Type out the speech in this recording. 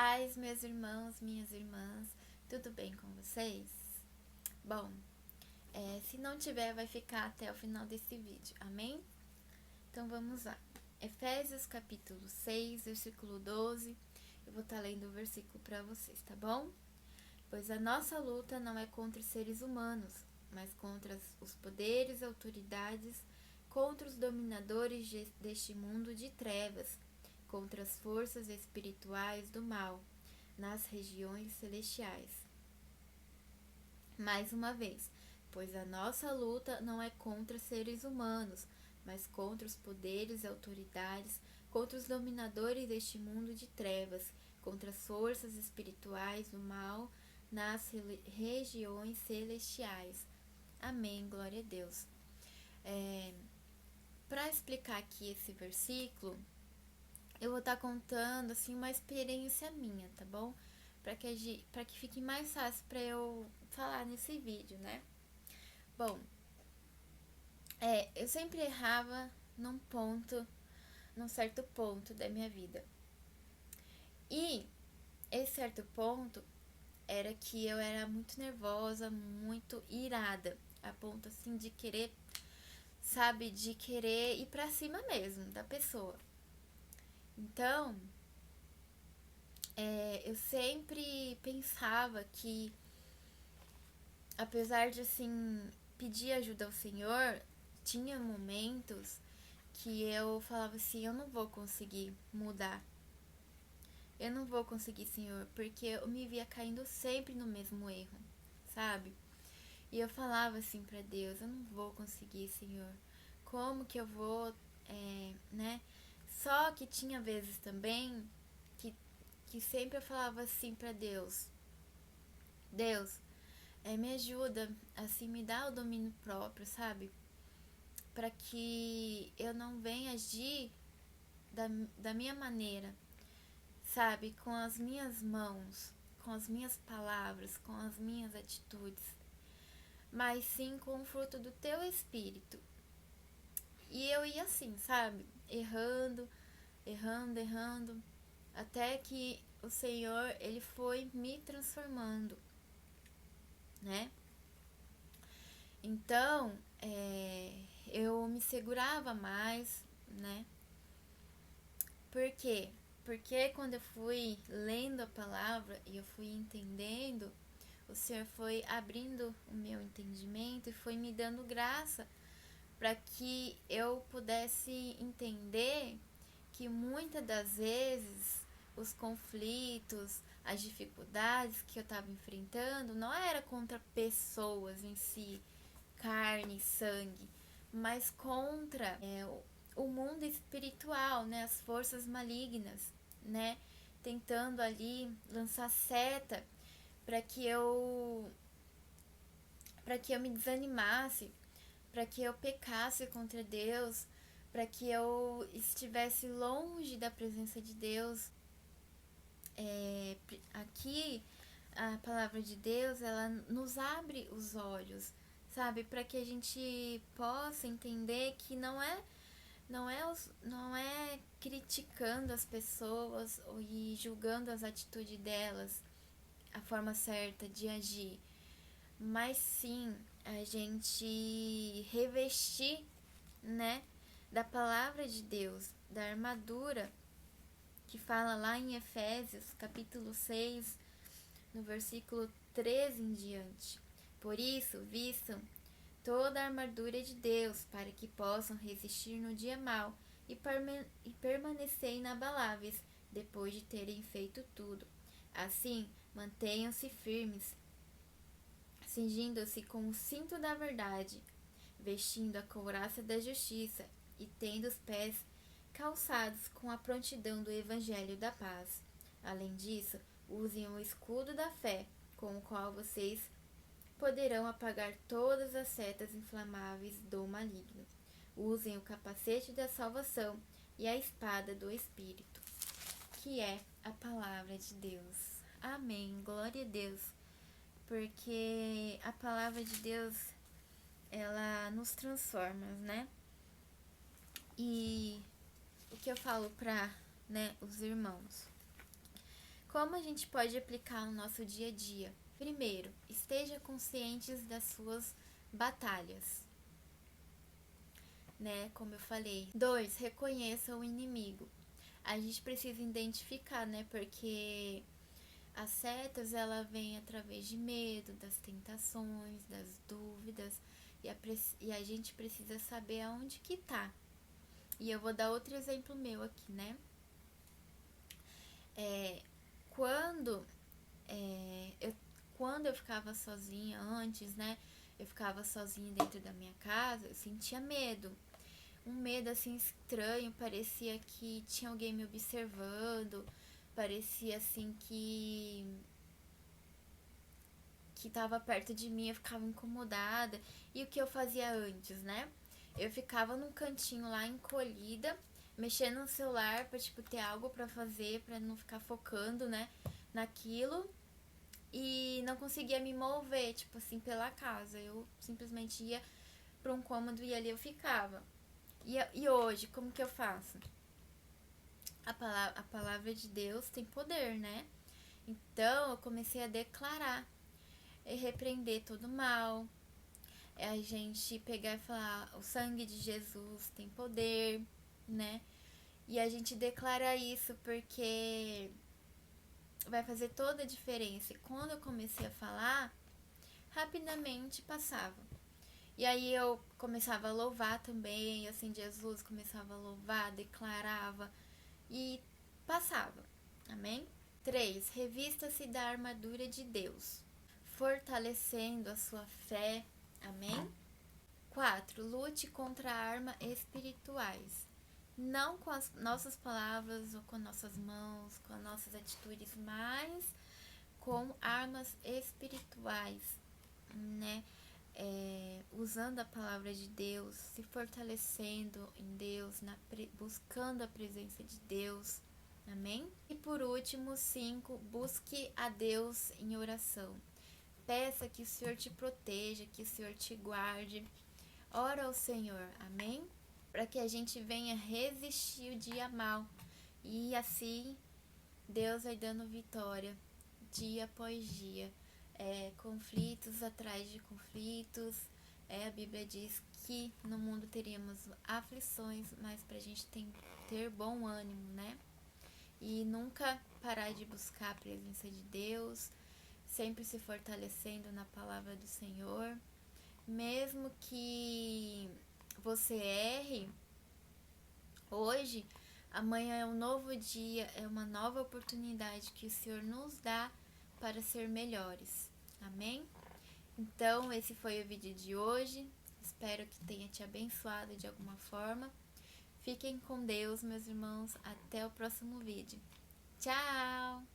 paz, meus irmãos, minhas irmãs, tudo bem com vocês? Bom, se não tiver, vai ficar até o final desse vídeo, amém? Então vamos lá. Efésios capítulo 6, versículo 12. Eu vou estar lendo o versículo para vocês, tá bom? Pois a nossa luta não é contra os seres humanos, mas contra os poderes e autoridades, contra os dominadores deste mundo de trevas, contra as forças espirituais do mal, nas regiões celestiais. Mais uma vez, pois a nossa luta não é contra seres humanos, mas contra os poderes e autoridades, contra os dominadores deste mundo de trevas, contra as forças espirituais do mal, nas regiões celestiais. Amém, glória a Deus. Para explicar aqui esse versículo, eu vou estar contando assim uma experiência minha, tá bom? Para que fique mais fácil para eu falar nesse vídeo, né? Bom, eu sempre errava num certo ponto da minha vida. E esse certo ponto era que eu era muito nervosa, muito irada, a ponto assim de querer, sabe, de querer ir pra cima mesmo da pessoa. Então, eu sempre pensava que, apesar de assim pedir ajuda ao Senhor, tinha momentos que eu falava assim, eu não vou conseguir mudar. Eu não vou conseguir, Senhor, porque eu me via caindo sempre no mesmo erro, sabe? E eu falava assim pra Deus, eu não vou conseguir, Senhor. Como que eu vou, né? Só que tinha vezes também que sempre eu falava assim pra Deus, Deus, me ajuda, assim, me dá o domínio próprio, sabe? Para que eu não venha agir da minha maneira, sabe? Com as minhas mãos, com as minhas palavras, com as minhas atitudes, mas sim com o fruto do teu espírito. E eu ia assim, sabe? Errando, até que o Senhor, ele foi me transformando, né? Então, eu me segurava mais, né? Por quê? Porque quando eu fui lendo a palavra e eu fui entendendo, o Senhor foi abrindo o meu entendimento e foi me dando graça para que eu pudesse entender que muitas das vezes os conflitos, as dificuldades que eu estava enfrentando não era contra pessoas em si, carne, sangue, mas contra o mundo espiritual, né, as forças malignas, né, tentando ali lançar seta para que eu me desanimasse, para que eu pecasse contra Deus, para que eu estivesse longe da presença de Deus. Aqui a palavra de Deus, ela nos abre os olhos, sabe, para que a gente possa entender que não é criticando as pessoas e julgando as atitudes delas, a forma certa de agir, mas sim a gente revestir, né, da palavra de Deus, da armadura que fala lá em Efésios capítulo 6, no versículo 13 em diante. Por isso, vistam toda a armadura de Deus, para que possam resistir no dia mau e permanecer inabaláveis depois de terem feito tudo. Assim, mantenham-se firmes, cingindo-se com o cinto da verdade, vestindo a couraça da justiça e tendo os pés calçados com a prontidão do evangelho da paz. Além disso, usem o escudo da fé, com o qual vocês poderão apagar todas as setas inflamáveis do maligno. Usem o capacete da salvação e a espada do Espírito, que é a palavra de Deus. Amém. Glória a Deus. Porque a palavra de Deus, ela nos transforma, né? E o que eu falo para, né, os irmãos? Como a gente pode aplicar no nosso dia a dia? Primeiro, esteja conscientes das suas batalhas, né? Como eu falei. 2, reconheça o inimigo. A gente precisa identificar, né? Porque as setas, ela vem através de medo, das tentações, das dúvidas, e a gente precisa saber aonde que tá. E eu vou dar outro exemplo meu aqui, né? Quando quando eu ficava sozinha antes, né? Eu ficava sozinha dentro da minha casa, eu sentia medo. Um medo assim estranho, parecia que tinha alguém me observando, parecia assim que tava perto de mim, eu ficava incomodada. E o que eu fazia antes, né? Eu ficava num cantinho lá encolhida, mexendo no celular pra, tipo, ter algo pra fazer, pra não ficar focando, né, naquilo. E não conseguia me mover, tipo assim, pela casa. Eu simplesmente ia pra um cômodo e ali eu ficava. E hoje, como que eu faço? A palavra de Deus tem poder, né? Então eu comecei a declarar e repreender todo mal. É a gente pegar e falar: o sangue de Jesus tem poder, né? E a gente declara isso porque vai fazer toda a diferença. E quando eu comecei a falar, rapidamente passava. E aí eu começava a louvar também, assim, Jesus, começava a louvar, declarava e passava. Amém? 3. Revista-se da armadura de Deus, fortalecendo a sua fé. Amém? 4. Lute contra armas espirituais. Não com as nossas palavras ou com nossas mãos, com as nossas atitudes, mas com armas espirituais, né? Usando a palavra de Deus, se fortalecendo em Deus, buscando a presença de Deus. Amém? E por último, 5, busque a Deus em oração. Peça que o Senhor te proteja, que o Senhor te guarde. Ora ao Senhor, amém? Para que a gente venha resistir o dia mal. E assim, Deus vai dando vitória, dia após dia. Conflitos atrás de conflitos. A Bíblia diz que no mundo teríamos aflições, mas para a gente ter bom ânimo, né? E nunca parar de buscar a presença de Deus, sempre se fortalecendo na palavra do Senhor. Mesmo que você erre hoje, amanhã é um novo dia, é uma nova oportunidade que o Senhor nos dá para ser melhores. Amém? Então, esse foi o vídeo de hoje. Espero que tenha te abençoado de alguma forma. Fiquem com Deus, meus irmãos. Até o próximo vídeo. Tchau!